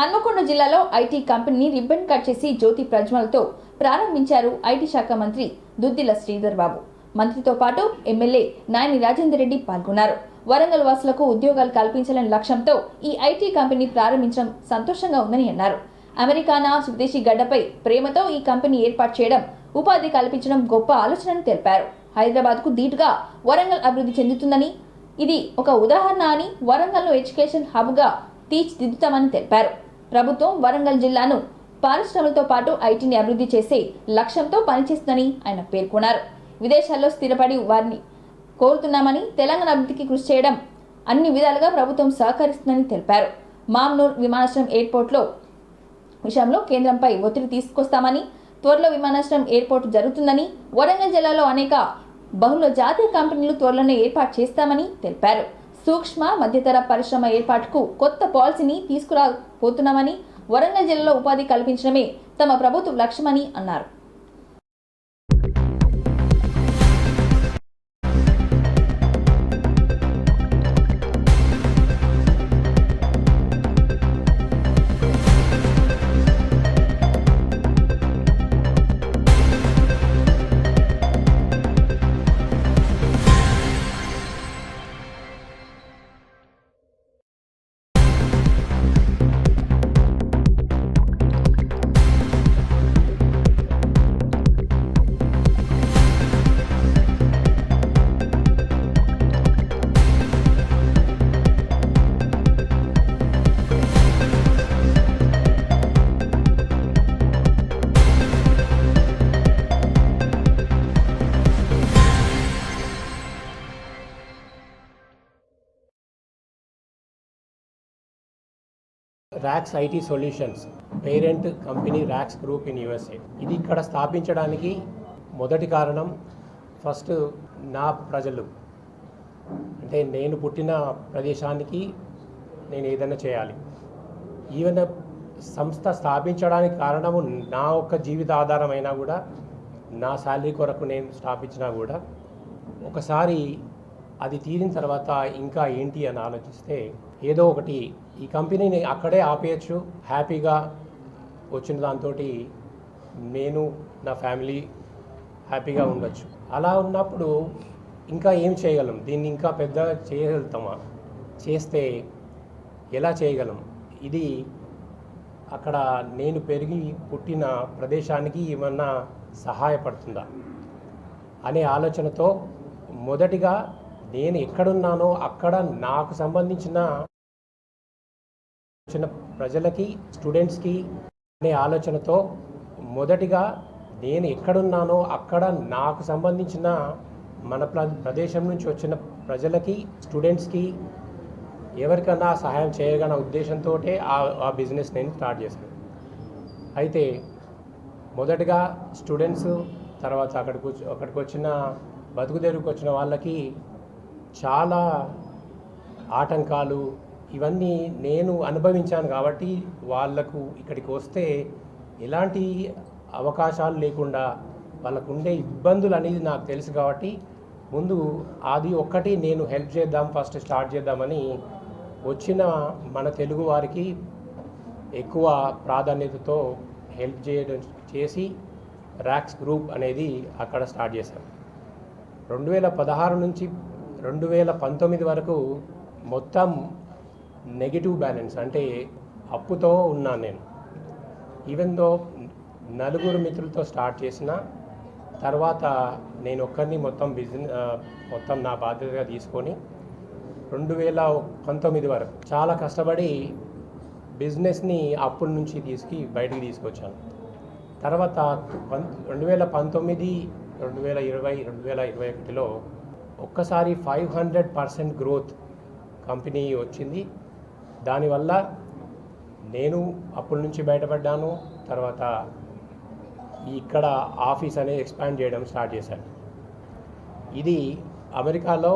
హన్మకొండ జిల్లాలో ఐటీ కంపెనీని ribbon cut చేసి జ్యోతి ప్రజ్వలతో ప్రారంభించారు ఐటీ శాఖ మంత్రి దుద్దిల శ్రీధర్ బాబు. మంత్రితో పాటు ఎమ్మెల్యే నాయని రాజేందర్ రెడ్డి పాల్గొన్నారు. వరంగల్ వాసులకు ఉద్యోగాలు కల్పించాలనే లక్ష్యంతో ఈ ఐటీ కంపెనీ ప్రారంభించడం సంతోషంగా ఉందని అన్నారు. అమెరికానా స్వదేశీ గడ్డపై ప్రేమతో ఈ కంపెనీ ఏర్పాటు చేయడం, ఉపాధి కల్పించడం గొప్ప ఆలోచనని తెలిపారు. హైదరాబాద్కు ధీటుగా వరంగల్ అభివృద్ధి చెందుతుందని, ఇది ఒక ఉదాహరణ అని, వరంగల్ను ఎడ్యుకేషన్ హబ్గా తీర్చిదిద్దుతామని తెలిపారు. ప్రభుత్వం వరంగల్ జిల్లాను పారిశ్రమలతో పాటు ఐటీని అభివృద్ధి చేసే లక్ష్యంతో పనిచేస్తుందని ఆయన పేర్కొన్నారు. విదేశాల్లో స్థిరపడి వారిని కోరుతున్నామని, తెలంగాణ అభివృద్ధికి కృషి చేయడం అన్ని విధాలుగా ప్రభుత్వం సహకరిస్తుందని తెలిపారు. మామ్నూర్ విమానాశ్రయం ఎయిర్పోర్ట్లో విషయంలో కేంద్రంపై ఒత్తిడి తీసుకొస్తామని, త్వరలో విమానాశ్రయం ఎయిర్పోర్ట్ జరుగుతుందని, వరంగల్ జిల్లాలో అనేక బహుళ జాతీయ కంపెనీలు త్వరలోనే ఏర్పాటు చేస్తామని తెలిపారు. సూక్ష్మ మధ్యతర పరిశ్రమ ఏర్పాటుకు కొత్త పాలసీని తీసుకురాబోతున్నామని, వరంగల్ జిల్లాలో ఉపాధి కల్పించడమే తమ ప్రభుత్వ లక్ష్యమని అన్నారు. Rocks IT solutions parent company Rocks group in USA. ఇది ఇక్కడ స్థాపించడానికి మొదటి కారణం, ఫస్ట్ నా ప్రజలు, అంటే నేను పుట్టిన ప్రదేశానికి నేను ఏదైనా చేయాలి. ఈవెన్ సంస్థ స్థాపించడానికి కారణము నా ఒక్క జీవిత ఆధారమైనా కూడా, నా శాలరీ కొరకు నేను స్థాపించినా కూడా, ఒకసారి అది తీరిన తర్వాత ఇంకా ఏంటి అని ఆలోచిస్తే, ఏదో ఒకటి ఈ కంపెనీని అక్కడే ఆపేయచ్చు, హ్యాపీగా వచ్చిన దాంతో నేను నా ఫ్యామిలీ హ్యాపీగా ఉండొచ్చు. అలా ఉన్నప్పుడు ఇంకా ఏం చేయగలం, దీన్ని ఇంకా పెద్ద చేయగలుగుతామా, చేస్తే ఎలా చేయగలం, ఇది అక్కడ నేను పెరిగి పుట్టిన ప్రదేశానికి ఏమన్నా సహాయపడుతుందా అనే ఆలోచనతో మొదటిగా నేను ఎక్కడున్నానో అక్కడ నాకు సంబంధించిన ప్రజలకి, స్టూడెంట్స్కి అనే ఆలోచనతో మొదటిగా నేను ఎక్కడున్నానో అక్కడ నాకు సంబంధించిన మన ప్రదేశం నుంచి వచ్చిన ప్రజలకి, స్టూడెంట్స్కి ఎవరికన్నా సహాయం చేయగల ఉద్దేశంతో ఆ బిజినెస్ నేను స్టార్ట్ చేశాను. అయితే మొదటగా స్టూడెంట్స్, తర్వాత అక్కడికి వచ్చిన బతుకుదెరువుకి వచ్చిన వాళ్ళకి చాలా ఆటంకాలు ఇవన్నీ నేను అనుభవించాను. కాబట్టి వాళ్లకు ఇక్కడికి వస్తే ఎలాంటి అవకాశాలు లేకుండా వాళ్ళకు ఉండే ఇబ్బందులు అనేది నాకు తెలుసు. కాబట్టి ముందు అది ఒక్కటి నేను హెల్ప్ చేద్దాం, ఫస్ట్ స్టార్ట్ చేద్దామని వచ్చిన మన తెలుగు వారికి ఎక్కువ ప్రాధాన్యతతో హెల్ప్ చేసి రాక్స్ గ్రూప్ అనేది అక్కడ స్టార్ట్ చేశాను. 2016 నుంచి 2019 వరకు మొత్తం నెగిటివ్ బ్యాలెన్స్, అంటే అప్పుతో ఉన్నాను నేను. ఈవెన్ దో 4 మిత్రులతో స్టార్ట్ చేసిన తర్వాత నేను ఒక్కరిని మొత్తం నా బాధ్యతగా తీసుకొని 2019 వరకు చాలా కష్టపడి బిజినెస్ని అప్పుల నుంచి బయటికి తీసుకొచ్చాను. తర్వాత 2019, 2020, 2021లో ఒక్కసారి 500% గ్రోత్ కంపెనీ వచ్చింది. దానివల్ల నేను అప్పుల నుంచి బయటపడ్డాను. తర్వాత ఇక్కడ ఆఫీస్ అనేది ఎక్స్పాండ్ చేయడం స్టార్ట్ చేశాను. ఇది అమెరికాలో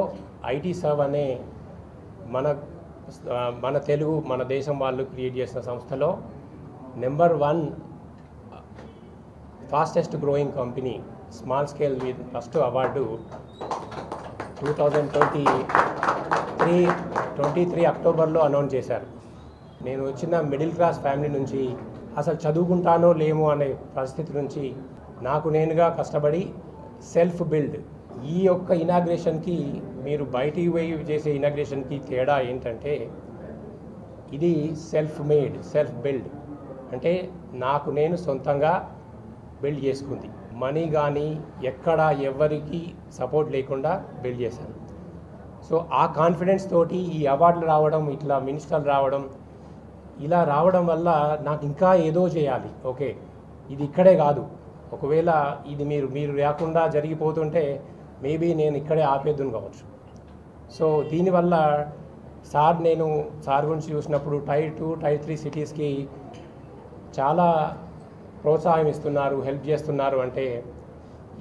ఐటీ సర్వ్ అనే మన దేశం వాళ్ళు క్రియేట్ చేసిన సంస్థలో number 1 fastest growing company small scale with first award 2023 అక్టోబర్లో అనౌన్స్ చేశారు. నేను వచ్చిన మిడిల్ క్లాస్ ఫ్యామిలీ నుంచి అసలు చదువుకుంటానో లేమో అనే పరిస్థితి నుంచి నాకు నేనుగా కష్టపడి సెల్ఫ్ బిల్డ్ ఈ యొక్క ఇనాగ్రేషన్కి మీరు బయటికి పోయి చేసే ఇనాగ్రేషన్కి తేడా ఏంటంటే ఇది సెల్ఫ్ మేడ్ సెల్ఫ్ బిల్డ్ అంటే నాకు నేను సొంతంగా బిల్డ్ చేసుకుంది మనీ కానీ ఎక్కడ ఎవరికి సపోర్ట్ లేకుండా బిల్డ్ చేశాను. సో ఆ కాన్ఫిడెన్స్ తోటి ఈ అవార్డులు రావడం ఇట్లా మినిస్టర్లు రావడం ఇలా రావడం వల్ల నాకు ఇంకా ఏదో చేయాలి. ఓకే ఇది ఇక్కడే కాదు, ఒకవేళ ఇది మీరు లేకుండా జరిగిపోతుంటే మేబీ నేను ఇక్కడే ఆపేద్దును కావచ్చు. సో దీనివల్ల నేను సార్ గురించి చూసినప్పుడు టైర్ 2 టైర్ 3 సిటీస్కి చాలా ప్రోత్సాహం ఇస్తున్నారు, హెల్ప్ చేస్తున్నారు. అంటే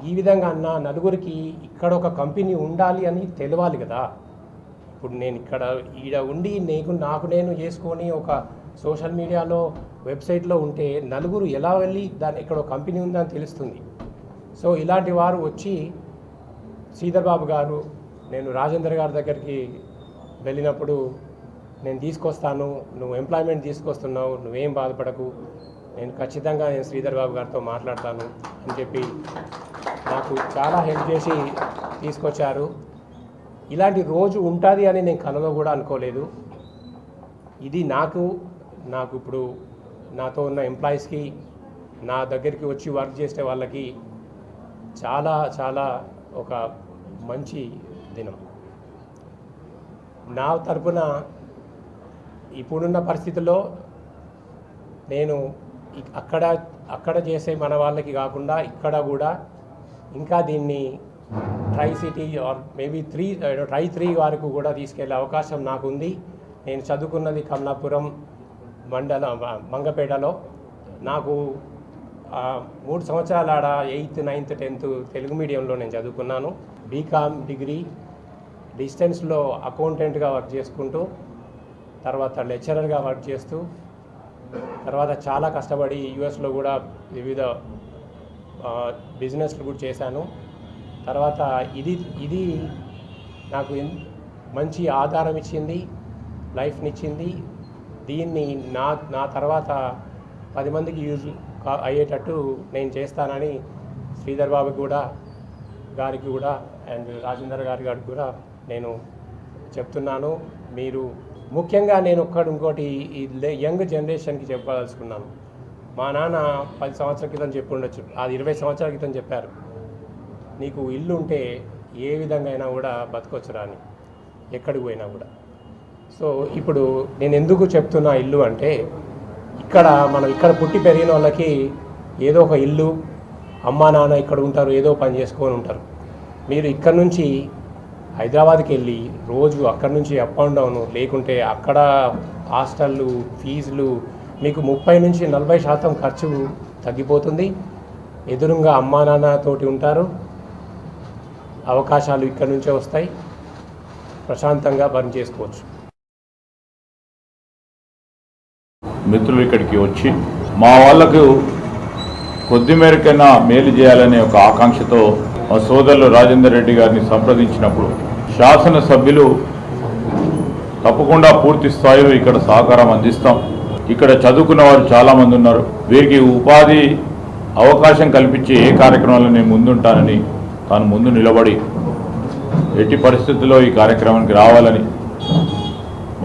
ఈ విధంగా అన్న నలుగురికి ఇక్కడ ఒక కంపెనీ ఉండాలి అని తెలవాలి కదా. ఇప్పుడు నేను ఈడ ఉండి నాకు నేను చేసుకొని ఒక సోషల్ మీడియాలో వెబ్సైట్లో ఉంటే నలుగురు ఎలా వెళ్ళి ఇక్కడ ఒక కంపెనీ ఉందని తెలుస్తుంది. సో ఇలాంటి వారు వచ్చి శ్రీధర్ బాబు గారు, నేను రాజేందర్ గారి దగ్గరికి వెళ్ళినప్పుడు నేను తీసుకొస్తాను, నువ్వు ఎంప్లాయ్మెంట్ తీసుకొస్తున్నావు, నువ్వేం బాధపడకు, నేను ఖచ్చితంగా శ్రీధర్ బాబు గారితో మాట్లాడతాను అని చెప్పి నాకు చాలా హెల్ప్ చేసి తీసుకొచ్చారు. ఇలాంటి రోజు ఉంటుంది అని నేను కలలో కూడా అనుకోలేదు. ఇది నాకు ఇప్పుడు నాతో ఉన్న ఎంప్లాయీస్కి, నా దగ్గరికి వచ్చి వర్క్ చేసే వాళ్ళకి చాలా చాలా ఒక మంచి దినం. నా తరపున ఇప్పుడున్న పరిస్థితుల్లో నేను అక్కడ చేసే మన వాళ్ళకి కాకుండా ఇక్కడ కూడా ఇంకా దీన్ని try city or maybe try 3 వరకు కూడా తీసుకెళ్లే అవకాశం నాకుంది. నేను చదువుకున్నది కమలాపురం మండలం మంగపేటలో. నాకు 3 సంవత్సరాల ఆడ 8th 9th 10th తెలుగు మీడియంలో నేను చదువుకున్నాను. బీకామ్ డిగ్రీ డిస్టెన్స్లో అకౌంటెంట్గా వర్క్ చేసుకుంటూ, తర్వాత లెక్చరర్గా వర్క్ చేస్తూ, తర్వాత చాలా కష్టపడి యుఎస్లో కూడా వివిధ బిజినెస్లు కూడా చేశాను. తర్వాత ఇది నాకు మంచి ఆధారం ఇచ్చింది, లైఫ్నిచ్చింది. దీన్ని నా తర్వాత 10 మందికి యూజ్ అయ్యేటట్టు నేను చేస్తానని శ్రీధర్ బాబు గారికి కూడా అండ్ రాజేందర్ గారికి కూడా నేను చెప్తున్నాను. మీరు ముఖ్యంగా నేను ఇంకోటి ఈ యంగ్ జనరేషన్కి చెప్పదలుచుకున్నాను. మా నాన్న 10 సంవత్సరాల క్రితం చెప్పి ఉండొచ్చు, అది 20 సంవత్సరాల క్రితం చెప్పారు, నీకు ఇల్లు ఉంటే ఏ విధంగా అయినా కూడా బతకొచ్చురా అని, ఎక్కడికి పోయినా కూడా. సో ఇప్పుడు నేను ఎందుకు చెప్తున్నా ఇల్లు అంటే, మనం ఇక్కడ పుట్టి పెరిగిన వాళ్ళకి ఏదో ఒక ఇల్లు, అమ్మా నాన్న ఇక్కడ ఉంటారు, ఏదో పని చేసుకొని ఉంటారు. మీరు ఇక్కడ నుంచి హైదరాబాద్కి వెళ్ళి రోజు అక్కడి నుంచి అప్ అండ్ డౌన్, లేకుంటే అక్కడ హాస్టళ్ళు ఫీజులు, మీకు 30 నుంచి 40% ఖర్చు తగ్గిపోతుంది. ఎదురుగా అమ్మా నాన్నతోటి ఉంటారు, అవకాశాలు ఇక్కడ నుంచే వస్తాయి, ప్రశాంతంగా పని చేసుకోవచ్చు. మిత్రులు ఇక్కడికి వచ్చి మా వాళ్లకు కొద్ది మేరకైనా మేలు చేయాలనే ఒక ఆకాంక్షతో మా సోదరులు రాజేందర్ రెడ్డి గారిని సంప్రదించినప్పుడు శాసనసభ్యులు తప్పకుండా పూర్తి స్థాయిలో ఇక్కడ సహకారం అందిస్తాం, ఇక్కడ చదువుకున్న వారు చాలామంది ఉన్నారు, వీరికి ఉపాధి అవకాశం కల్పించే ఏ కార్యక్రమాల్లో నేను ముందుంటానని తాను ముందు నిలబడి ఎట్టి పరిస్థితుల్లో ఈ కార్యక్రమానికి రావాలని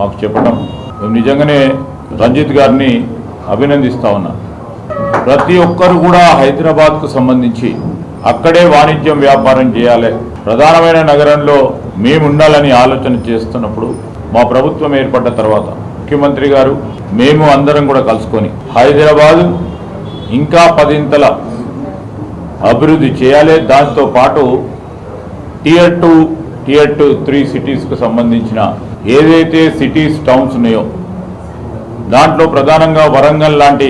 మాకు చెప్పడం, మేము నిజంగానే రంజిత్ గారిని అభినందిస్తా ఉన్నాం. ప్రతి ఒక్కరు కూడా హైదరాబాద్కు సంబంధించి అక్కడే వాణిజ్యం వ్యాపారం చేయాలి, ప్రధానమైన నగరంలో మేము ఉండాలని ఆలోచన చేస్తున్నప్పుడు మా ప్రభుత్వం ఏర్పడ్డ తర్వాత ముఖ్యమంత్రి గారు మేము అందరం కూడా కలుసుకొని హైదరాబాదు ఇంకా 10 అభివృద్ధి చేయాలి, దాంతో పాటు Tier 2, Tier 3 సిటీస్కు సంబంధించిన ఏదైతే సిటీస్ టౌన్స్ ఉన్నాయో దాంట్లో ప్రధానంగా వరంగల్ లాంటి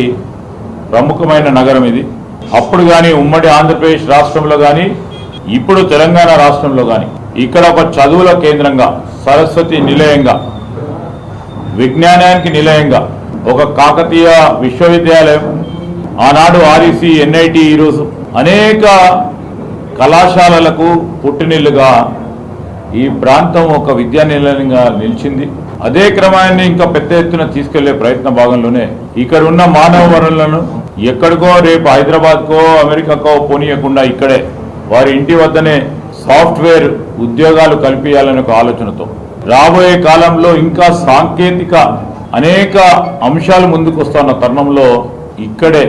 ప్రముఖమైన నగరం ఇది. అప్పుడు కానీ ఉమ్మడి ఆంధ్రప్రదేశ్ రాష్ట్రంలో కానీ ఇప్పుడు తెలంగాణ రాష్ట్రంలో కానీ ఇక్కడ ఒక చదువుల కేంద్రంగా, సరస్వతి నిలయంగా, విజ్ఞానానికి నిలయంగా ఒక కాకతీయ విశ్వవిద్యాలయం, ఆనాడు REC, NIT, ఈరోజు అనేక కళాశాలలకు పుట్టినిల్లుగా ఈ ప్రాంతం ఒక విద్యా నిలయంగా నిలిచింది. అదే క్రమాన్ని ఇంకా పెద్ద ఎత్తున తీసుకెళ్లే ప్రయత్న భాగంలోనే ఇక్కడ ఉన్న మానవ వనరులను ఎక్కడికో రేపు హైదరాబాద్కో అమెరికాకో పోనీయకుండా ఇక్కడే వారి ఇంటి వద్దనే సాఫ్ట్వేర్ ఉద్యోగాలు కల్పించాలనే ఒక ఆలోచనతో రాబోయే కాలంలో ఇంకా సాంకేతిక అనేక అంశాలు ముందుకు వస్తున్న తరుణంలో ఇక్కడే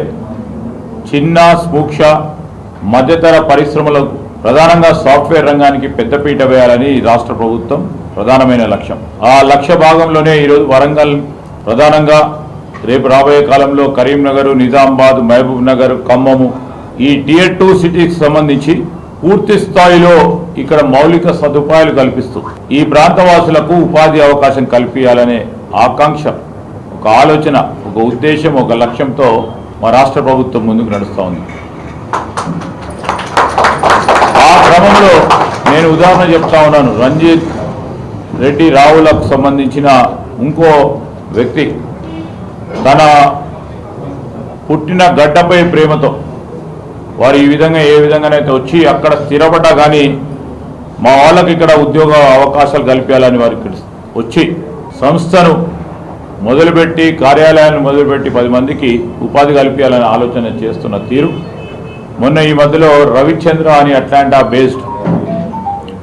చిన్న సూక్ష్మ మధ్యతర పరిశ్రమలకు ప్రధానంగా సాఫ్ట్వేర్ రంగానికి పెద్దపీట వేయాలని రాష్ట్ర ప్రభుత్వం ప్రధానమైన లక్ష్యం. ఆ లక్ష్య భాగంలోనే ఈరోజు వరంగల్ ప్రధానంగా రేపు రాబోయే కాలంలో కరీంనగర్, నిజామాబాద్, మహబూబ్ నగర్, ఖమ్మము ఈ Tier 2 సిటీకి సంబంధించి పూర్తి స్థాయిలో ఇక్కడ మౌలిక సదుపాయాలు కల్పిస్తూ ఈ ప్రాంతవాసులకు ఉపాధి అవకాశం కల్పించాలనే ఆకాంక్ష, ఒక ఆలోచన, ఒక ఉద్దేశం, ఒక లక్ష్యంతో మా రాష్ట్ర ప్రభుత్వం ముందుకు నడుస్తూ ఉంది. ఆ క్రమంలో నేను ఉదాహరణ చెప్తా ఉన్నాను. రంజిత్ రెడ్డి రావులకు సంబంధించిన ఇంకో వ్యక్తి తన పుట్టిన గడ్డపై ప్రేమతో వారు ఈ విధంగా ఏ విధంగానైతే వచ్చి అక్కడ స్థిరపడ్డా కానీ మా వాళ్ళకి ఇక్కడ ఉద్యోగ అవకాశాలు కల్పించాలని వారికి వచ్చి సంస్థను మొదలుపెట్టి కార్యాలయాన్ని మొదలుపెట్టి 10 మందికి ఉపాధి కల్పించాలని ఆలోచన చేస్తున్న తీరు. మొన్న ఈ మధ్యలో రవిచంద్ర అని అట్లాంటా బేస్డ్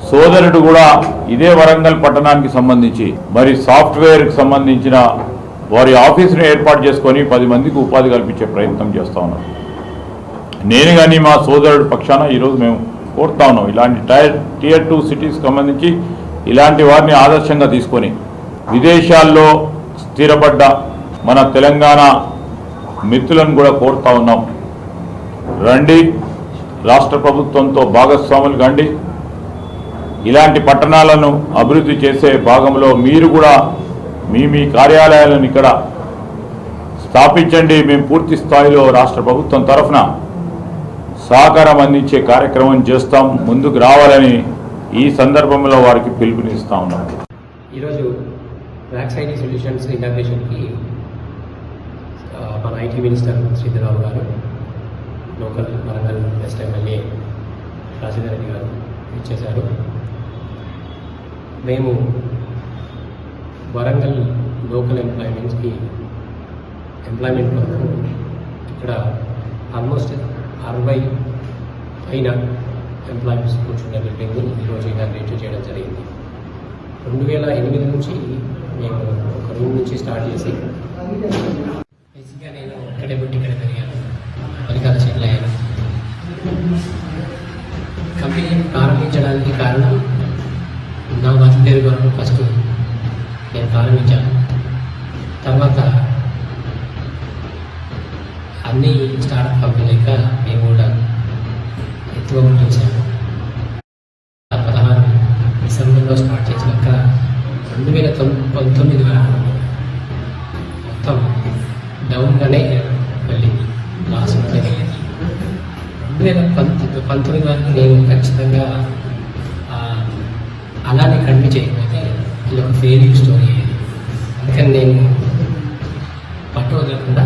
సోదరుడు కూడా ఇదే వరంగల్ పట్టణానికి సంబంధించి మరి సాఫ్ట్వేర్కి సంబంధించిన వారి ఆఫీసును ఏర్పాటు చేసుకొని 10 మందికి ఉపాధి కల్పించే ప్రయత్నం చేస్తూ ఉన్నారు. నేను కానీ మా సోదరుడు పక్షాన ఈరోజు మేము కోరుతా ఉన్నాం, ఇలాంటి Tier 2 సిటీస్కి సంబంధించి ఇలాంటి వారిని ఆదర్శంగా తీసుకొని విదేశాల్లో స్థిరపడ్డ మన తెలంగాణ మిత్రులను కూడా కోరుతా ఉన్నాం, రండి రాష్ట్ర ప్రభుత్వంతో భాగస్వాములు కండి, ఇలాంటి పట్టణాలను అభివృద్ధి చేసే భాగంలో మీరు కూడా మీ కార్యాలయాలను ఇక్కడ స్థాపించండి. మేము పూర్తి స్థాయిలో రాష్ట్ర ప్రభుత్వం తరఫున సహకారం అందించే కార్యక్రమం చేస్తాం, ముందుకు రావాలని ఈ సందర్భంలో వారికి పిలుపునిస్తా ఉన్నాం. ఈరోజు ర్యాక్స్ ఐటీ సొల్యూషన్స్ ఇనాగ్రేషన్కి మన ఐటీ మినిస్టర్ శ్రీధర్బాబు గారు, local Warangal west MLA Rajender Reddy గారు ఇచ్చేశారు. మేము వరంగల్ లోకల్ ఎంప్లాయ్మెంట్ కొరకు ఇక్కడ ఆల్మోస్ట్ 60 పైన ఎంప్లాయీస్ కూర్చున్న బిల్డింగ్ని ఈరోజు ఇనాగ్రేట్ చేయడం జరిగింది. 2008 నుంచి మేము ఒక రూమ్ నుంచి స్టార్ట్ చేసి బేసిక్గా నేను ఇక్కడే పుట్టి ఇక్కడ పెరిగాను, ఫలితాలు సెటిల్ అయ్యాను. కంపెనీ ప్రారంభించడానికి కారణం నా బతుకు పేరు కొరకు ఫస్ట్ నేను ప్రారంభించాను. తర్వాత అన్ని స్టార్ట్అప్ కంపెనీ లెక్క మేము కూడా ఎత్తుకోవడం చేశాము. 16 డిసెంబర్లో స్టార్ట్ చేసినాక 2019 వరకు మొత్తం డౌన్గానే వెళ్ళింది, లాస్ వెళ్ళింది. 2019 వరకు నేను ఖచ్చితంగా అలానే కంటిన్యూ చేయకపోతే ఇది ఒక ఫెయిల్యూర్ స్టోరీ అయ్యేది. అందుకని నేను పట్టు వదలకుండా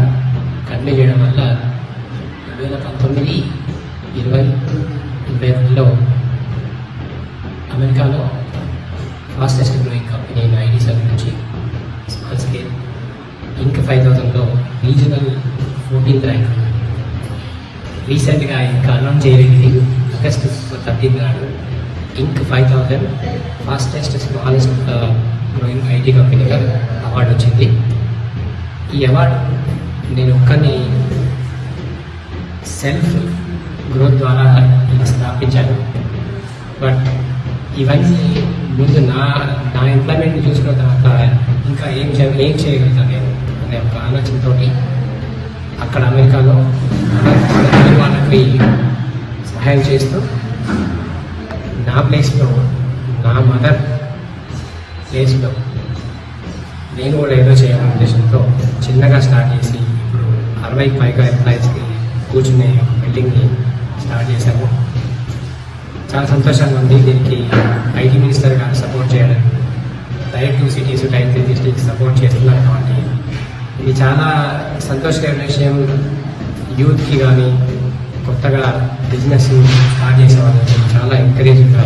కంటిన్యూ చేయడం వల్ల 2019, 20, 2021లో అమెరికాలో ఫాస్టెస్ట్ గ్రోయింగ్ కంపెనీ అయిన ఐటీ సర్వీస్ నుంచి స్మాల్ స్కేల్ ఇంక్ 5000లో రీజనల్ 14th ర్యాంక్. రీసెంట్గా ఇంకా అనౌన్స్ చేయలేదు, ఆగస్ట్ 13 నాడు Inc 5000 fastest smallest growing IT కంపెనీగా అవార్డు వచ్చింది. ఈ అవార్డు నేను ఒక్కరిని సెల్ఫ్ గ్రోత్ ద్వారా స్థాపించాను. బట్ ఇవన్నీ ముందు నా ఎంప్లాయ్మెంట్ని చూసుకున్న తర్వాత ఇంకా ఏం చేయగలుగుతాను నేను అనే ఒక ఆలోచనతో అక్కడ అమెరికాలో వాళ్ళకి సహాయం చేస్తూ నా ప్లేస్లో, నా మదర్ ప్లేస్లో నేను కూడా ఏదో చేయాలనే ఉద్దేశంతో చిన్నగా స్టార్ట్ చేసి ఇప్పుడు 60 పైగా ఎంప్లాయీస్కి కూర్చునే బిల్డింగ్ని స్టార్ట్ చేశాము. చాలా సంతోషంగా ఉంది. దీనికి ఐటీ మినిస్టర్ గారు సపోర్ట్ చేయడం, Tier 2 cities, Tier 3 districts support చేస్తున్నారు కాబట్టి ఇది చాలా సంతోషకరమైన విషయం. యూత్కి కానీ కొత్తగా బిజినెస్ స్టార్ట్ చేసే వాళ్ళకి చాలా ఎంకరేజింగ్గా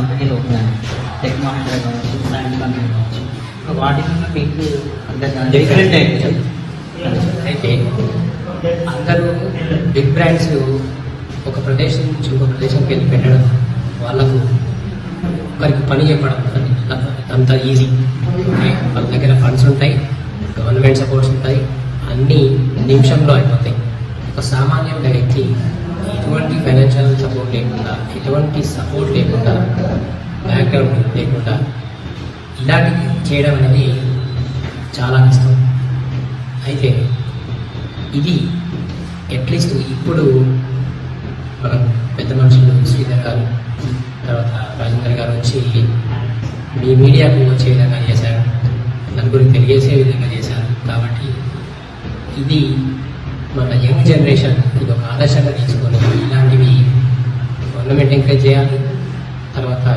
కంపెనీలు ఉన్నాయి, టెక్ మహేంద్ర కావచ్చు, బ్రాండ్ కంపెనీ కావచ్చు. వాటికి మీకు డిఫరెంట్ అయిపోయింది. అయితే అందరూ బిగ్ బ్రాండ్స్ ఒక ప్రదేశం నుంచి ఒక ప్రదేశంకి వెళ్ళి పెట్టడం, వాళ్ళకు ఒకరికి పని చెప్పడం అంత ఈజీ. వాళ్ళ దగ్గర ఫండ్స్ ఉంటాయి, గవర్నమెంట్ సపోర్ట్స్ ఉంటాయి, అన్నీ నిమిషంలో అయిపోతాయి. ఒక సామాన్యమైన వ్యక్తి ఎటువంటి ఫైనాన్షియల్ సపోర్ట్ లేకుండా, ఎటువంటి సపోర్ట్ లేకుండా, బ్యాక్గ్రౌండ్ లేకుండా ఇలాంటివి చేయడం అనేది చాలా కష్టం. అయితే ఇది అట్లీస్ట్ ఇప్పుడు మన పెద్ద మనుషులు శ్రీధర్ గారు, తర్వాత రాజేందర్ గారు వచ్చి మీ మీడియాకు వచ్చే విధంగా చేశారు, నలుగురికి తెలియజేసే విధంగా చేశారు. కాబట్టి ఇది మన యంగ్ జనరేషన్ ఇది ఒక ఆదర్శంగా తీసుకొని ఇలాంటివి గవర్నమెంట్ ఎంకరేజ్ చేయాలి. తర్వాత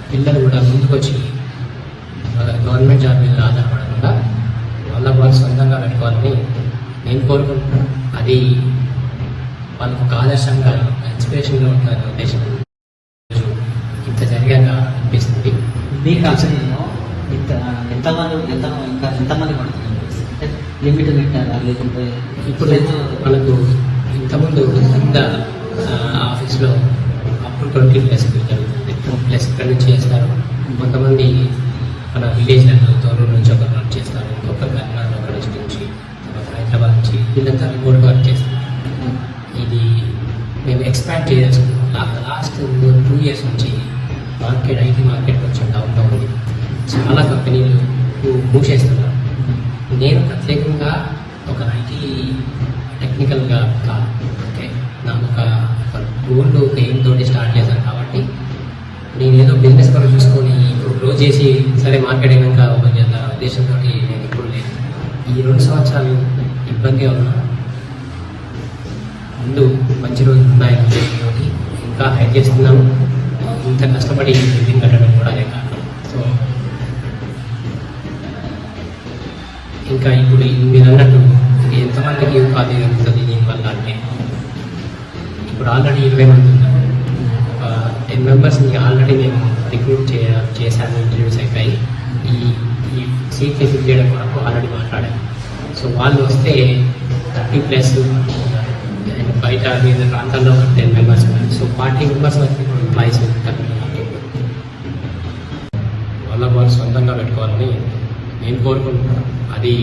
పిల్లలు కూడా ముందుకొచ్చి వాళ్ళ గవర్నమెంట్ జాబ్ మీద ఆధారపడకుండా వాళ్ళు సొంతంగా పెట్టుకోవాలని నేను కోరుకుంటున్నాను. అది వాళ్ళకు ఒక ఆదర్శంగా ఇన్స్పిరేషన్గా ఉంటుందనే ఉద్దేశం ఇంత జరిగాక అనిపిస్తుంది. మీ కంపెనీలో ఎంతమంది పడుతుంది? అంటే లిమిట్ పెట్టారా లేకుంటే ఇప్పుడు మనకు ఇంతకుముందు కింద ఆఫీస్లో అప్పుడు 20+ జరుగుతుంది. ప్లస్ ఇక్కడ నుంచి చేస్తారు, కొంతమంది మన విలేజ్లలో దూరం నుంచి ఒకరు వర్క్ చేస్తారు, ఇంకొకరు కర్ణాటక ఒక డిస్ట్రిక్ట్ నుంచి, తర్వాత హైదరాబాద్ నుంచి, వీళ్ళంతా రిమోట్ వర్క్ చేస్తారు. ఇది మేము ఎక్స్పాండ్ చేయాల్సుకున్నాం. లాస్ట్ 2 years నుంచి మార్కెట్, ఐటీ మార్కెట్ కొంచెం డౌన్లో ఉంది. చాలా కంపెనీలు మూసేస్తున్నారు. నేను ప్రత్యేకంగా ఒక ఐటీ టెక్నికల్గా కాదు, ఓకే, నాకు ఒక గోల్డ్ ఒక ఎయిమ్ తోటి స్టార్ట్ చేశాను. కాబట్టి నేనేదో బిజినెస్ పరంగా చూసుకొని ఇప్పుడు క్లోజ్ చేసి సరే మార్కెట్ అయినాక ఓపెన్ చేద్దాం ఉద్దేశంతో నేను ఇప్పుడు లేదు. ఈ 2 సంవత్సరాలు ఇబ్బందిగా ఉన్నా, ముందు మంచి రోజులు ఉన్నాయని ఉద్దేశంతో ఇంకా హైడ్ చేస్తున్నాము. ఇంత కష్టపడి బిల్డింగ్ కట్టడం కూడా అదే కారణం. సో ఇంకా ఇప్పుడు మీరు అన్నట్టు ఎంతమందికి ఉపాధి ఉంటుంది దీనివల్ల అంటే, ఇప్పుడు ఆల్రెడీ 20 మంది ఉన్నారు. ఒక 10 మెంబర్స్ని ఆల్రెడీ మేము రిక్రూట్ చేశాము, ఇంటర్వ్యూస్ అయిపోయి ఈ సీట్ని ఫిల్ చేయడం కొరకు ఆల్రెడీ మాట్లాడాము. సో వాళ్ళు వస్తే 30+ అండ్ బయట వివిధ ప్రాంతాల్లో ఒక 10 మెంబర్స్ ఉన్నారు. సో 40 మెంబర్స్ వరకు ఇప్పుడు ఎంప్లాయీస్ వాళ్ళు సొంతంగా పెట్టుకోవాలని నేను కోరుకుంటున్నాను. అది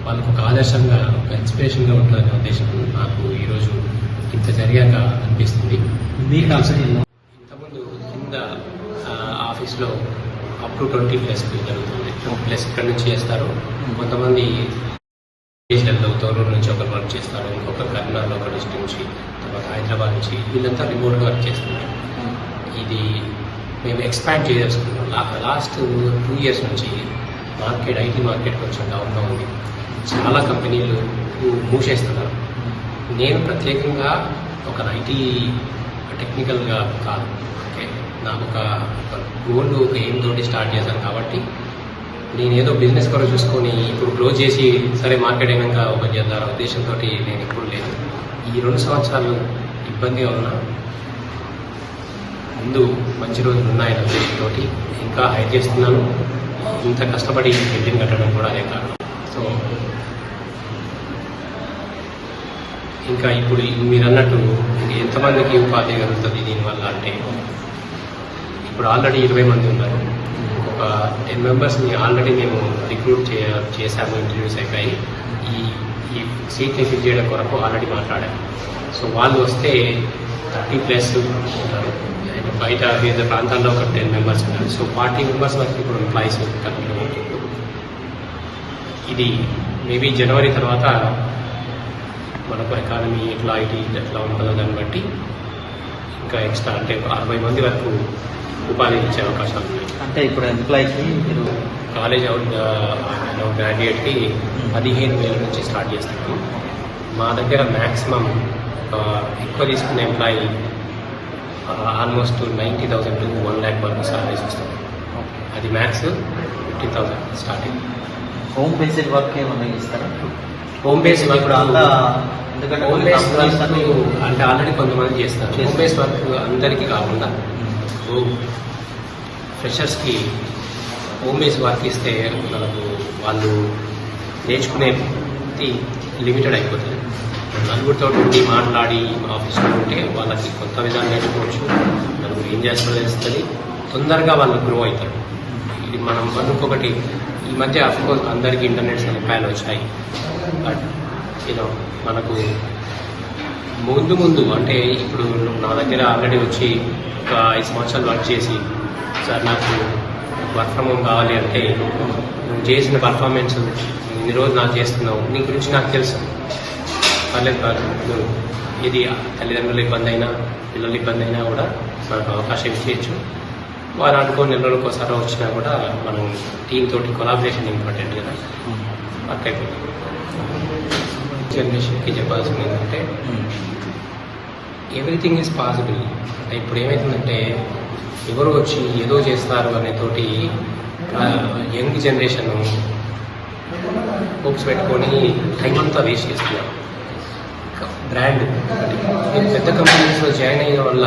వాళ్ళకు ఒక ఆదర్శంగా, ఒక ఇన్స్పిరేషన్గా ఉంటుందనే ఉద్దేశం నాకు ఈరోజు ఇంత జరిగాక అనిపిస్తుంది. మీ కంపెనీలో ఇంతకుముందు కింద ఆఫీస్లో అప్ టు 20+ జరుగుతుంది. ప్లస్ ఇక్కడ నుంచి చేస్తారు, కొంతమంది విలేజ్లలో దూరం నుంచి ఒకరు వర్క్ చేస్తారు, ఇంకొకరు కర్ణాటక ఒక డిస్ట్రిక్ట్ నుంచి, తర్వాత హైదరాబాద్ నుంచి, వీళ్ళంతా రిమోట్గా వర్క్ చేస్తున్నారు. ఇది మేము ఎక్స్పాండ్ చేయాల్సుకున్నాం. లాస్ట్ 2 years నుంచి మార్కెట్, ఐటీ మార్కెట్ కొంచెం డౌన్లో ఉంది. చాలా కంపెనీలు మూసేస్తున్నారు. నేను ప్రత్యేకంగా ఒక ఐటీ టెక్నికల్గా కాదు, ఓకే, నాకు ఒక గోల్డ్ ఒక ఎయిమ్ తోటి స్టార్ట్ చేశాను. కాబట్టి నేనేదో బిజినెస్ పరంగా చూసుకొని ఇప్పుడు క్లోజ్ చేసి సరే మార్కెట్ అయినాక ఓపెన్ చేద్దాం ఉద్దేశంతో నేను ఇప్పుడు లేదు. ఈ 2 సంవత్సరాలు ఇబ్బందిగా ఉన్నా, ముందు మంచి రోజులు ఉన్నాయని ఉద్దేశంతో ఇంకా హైడ్ చేస్తున్నాను. ఇంత కష్టపడి బిల్డింగ్ కట్టడం కూడా అదే కారణం. సో ఇంకా ఇప్పుడు మీరు అన్నట్టు ఎంతమందికి ఉపాధి కలుగుతుంది దీనివల్ల అంటే, ఇప్పుడు ఆల్రెడీ 20 మంది ఉన్నారు. ఒక 10 మెంబర్స్ని ఆల్రెడీ మేము రిక్రూట్ చేశాము, ఇంటర్వ్యూస్ అయిపోయి ఈ సీట్ని ఫిల్ చేయడం కొరకు ఆల్రెడీ మాట్లాడాము. సో వాళ్ళు వస్తే 30+ ఉంటారు అండ్ బయట వివిధ ప్రాంతాల్లో ఒక 10 మెంబర్స్ ఉన్నారు. సో 40 మెంబర్స్ వరకు ఇప్పుడు ఎంప్లాయీస్ కంపెనీలో ఉంటుంది. ఇది మేబీ జనవరి తర్వాత మనకు ఎకానమీ ఎట్లా, ఐటీ ఎట్లా ఉంటుందో దాన్ని బట్టి ఇంకా ఎక్స్ట్రా అంటే 60 మంది వరకు ఉపాధి ఇచ్చే అవకాశాలు ఉన్నాయి. అంటే ఇప్పుడు ఎంప్లాయీస్ని మీరు కాలేజ్ అవుట్ గ్రాడ్యుయేట్కి 15,000 నుంచి స్టార్ట్ చేస్తున్నాము. మా దగ్గర మ్యాక్సిమం ఎక్కువ తీసుకున్న ఎంప్లాయీ ఆల్మోస్ట్ 90,000 to 1 lakh వరకు సాలరీస్ వస్తుంది. అది max 50,000 starting. Home based work ఏమన్నా ఇస్తారా? హోమ్ బేస్ వర్క్ ఎందుకంటే హోమ్ బేస్ వర్క్ అంటే ఆల్రెడీ కొంతమంది చేస్తారు. హోమ్ బేస్ వర్క్ అందరికీ కాకుండా ఇప్పుడు ఫ్రెషర్స్కి హోమ్ బేస్ వర్క్ ఇస్తే మనకు వాళ్ళు నేర్చుకునేది లిమిటెడ్ అయిపోతుంది. నలుగురితో ఉండి మాట్లాడి ఆఫీస్లో ఉంటే వాళ్ళకి కొత్త విధానం నేర్చుకోవచ్చు, నలుగురు ఏం చేస్తారో తెలుస్తుంది, తొందరగా వాళ్ళు గ్రో అవుతారు. ఇది మనం ఇంకొకటి ఈ మధ్య అఫ్కోర్స్ అందరికీ ఇంటర్నెట్ సదుపాయాలు వచ్చాయి. బట్ మనకు ముందు అంటే ఇప్పుడు నా దగ్గర ఆల్రెడీ వచ్చి ఒక 5 సంవత్సరాలు వర్క్ చేసి, సార్ నాకు వర్క్ ఫ్రమ్ హోమ్ కావాలి అంటే, నువ్వు చేసిన పర్ఫార్మెన్స్ ఇన్ని రోజు నాకు చేస్తున్నావు, నీ గురించి నాకు తెలుసు, పర్లేదు నువ్వు ఇది తల్లిదండ్రుల ఇబ్బంది అయినా పిల్లల ఇబ్బంది అయినా కూడా మనకు అవకాశం ఇచ్చేయచ్చు. వారు అనుకోని నెల రోజులకోసారి వచ్చినా కూడా మనం టీమ్ తోటి కొలాబరేషన్ ఇంపార్టెంట్ కదా, వర్క్ అయిపోతుంది. జనరేషన్కి చెప్పాల్సింది ఏంటంటే ఎవ్రీథింగ్ ఈజ్ పాసిబుల్. అంటే ఇప్పుడు ఏమవుతుందంటే ఎవరు వచ్చి ఏదో చేస్తారు అనే తోటి యంగ్ జనరేషన్ హోప్స్ పెట్టుకొని టైం అంతా వేస్ట్ చేస్తున్నారు. బ్రాండ్ ఒకటి మీరు పెద్ద కంపెనీస్లో జాయిన్ అయ్యే వల్ల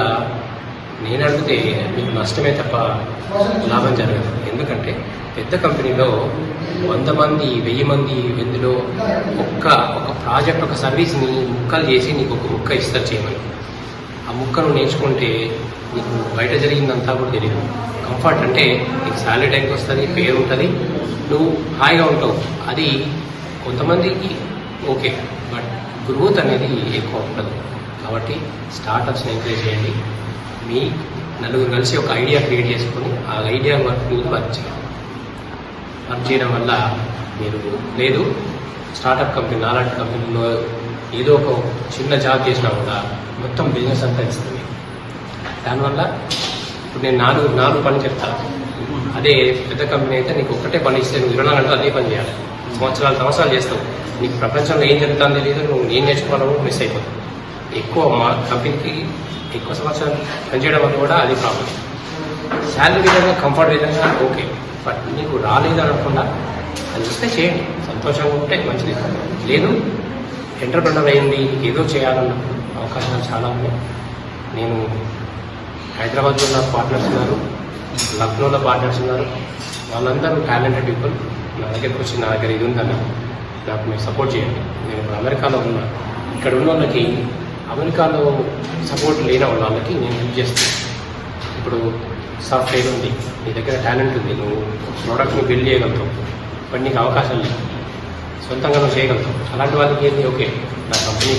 నేను అడిగితే మీకు నష్టమే తప్ప లాభం జరగదు. ఎందుకంటే పెద్ద కంపెనీలో 100 మంది 1000 మంది ఇందులో ఒక ప్రాజెక్ట్ ఒక సర్వీస్ని ముక్కలు చేసి నీకు ఒక ముక్క ఇస్తారు చేయమని. ఆ ముక్కను నేర్చుకుంటే నీకు బయట జరిగిందంతా కూడా తెలియదు. కంఫర్ట్ అంటే నీకు శాలరీ టైంకి వస్తుంది, పేరు ఉంటుంది, నువ్వు హాయిగా ఉంటావు. అది కొంతమందికి ఓకే, బట్ గ్రోత్ అనేది ఎక్కువ ఉండదు. కాబట్టి స్టార్టప్స్ని ఎంకరేజ్ చేయండి. మీ నలుగురు కలిసి ఒక ఐడియా క్రియేట్ చేసుకొని ఆ ఐడియా వర్క్ చేయడం వల్ల మీరు లేదు స్టార్టప్ కంపెనీ నాలాంటి కంపెనీలో ఏదో ఒక చిన్న జాబ్ చేసినా కూడా మొత్తం బిజినెస్ అంతా ఇస్తుంది. దానివల్ల ఇప్పుడు నేను నాలుగు పని చెప్తాను. అదే పెద్ద కంపెనీ అయితే నీకు ఒక్కటే పని ఇస్తే నువ్వు 24 గంటలు అదే పని చేయాలి, సంవత్సరాలు చేస్తావు. నీకు ప్రపంచంలో ఏం జరుగుతుందో తెలియదు, నువ్వు ఏం నేర్చుకోవాలో మిస్ అయిపోతావు. ఎక్కువ మా కంపెనీకి ఎక్కువ సంవత్సరాలు పనిచేయడం వల్ల కూడా అది ప్రాబ్లం. శాలరీ విధంగా కంఫర్ట్ విధంగా ఓకే, బట్ నీకు రాలేదు అనకుండా అది వస్తే చేయండి, సంతోషంగా ఉంటే మంచిది. లేదు ఎంటర్‌ప్రెన్యూర్ అయింది ఏదో చేయాలన్న అవకాశాలు చాలా ఉన్నాయి. నేను హైదరాబాద్లో నాకు పార్ట్నర్స్ ఉన్నారు, లక్నోలో పార్ట్నర్స్ ఉన్నారు. వాళ్ళందరూ టాలెంటెడ్ పీపుల్. నా దగ్గరికి వచ్చి నా దగ్గర ఇది ఉందన్న నాకు మీరు సపోర్ట్ చేయండి. నేను ఇప్పుడు అమెరికాలో ఉన్నా, ఇక్కడ ఉన్న వాళ్ళకి అమెరికాలో సపోర్ట్ లేని వాళ్ళకి నేను హెల్ప్ చేస్తాను. ఇప్పుడు సాఫ్ట్వేర్ ఉంది, నీ దగ్గర టాలెంట్ ఉంది, నువ్వు ప్రోడక్ట్ని బిల్డ్ చేయగలుగుతావు, బట్ నీకు అవకాశం లేదు, సొంతంగా నువ్వు చేయగలుగుతావు. అలాంటి వాళ్ళకి ఏంటి ఓకే నా కంపెనీ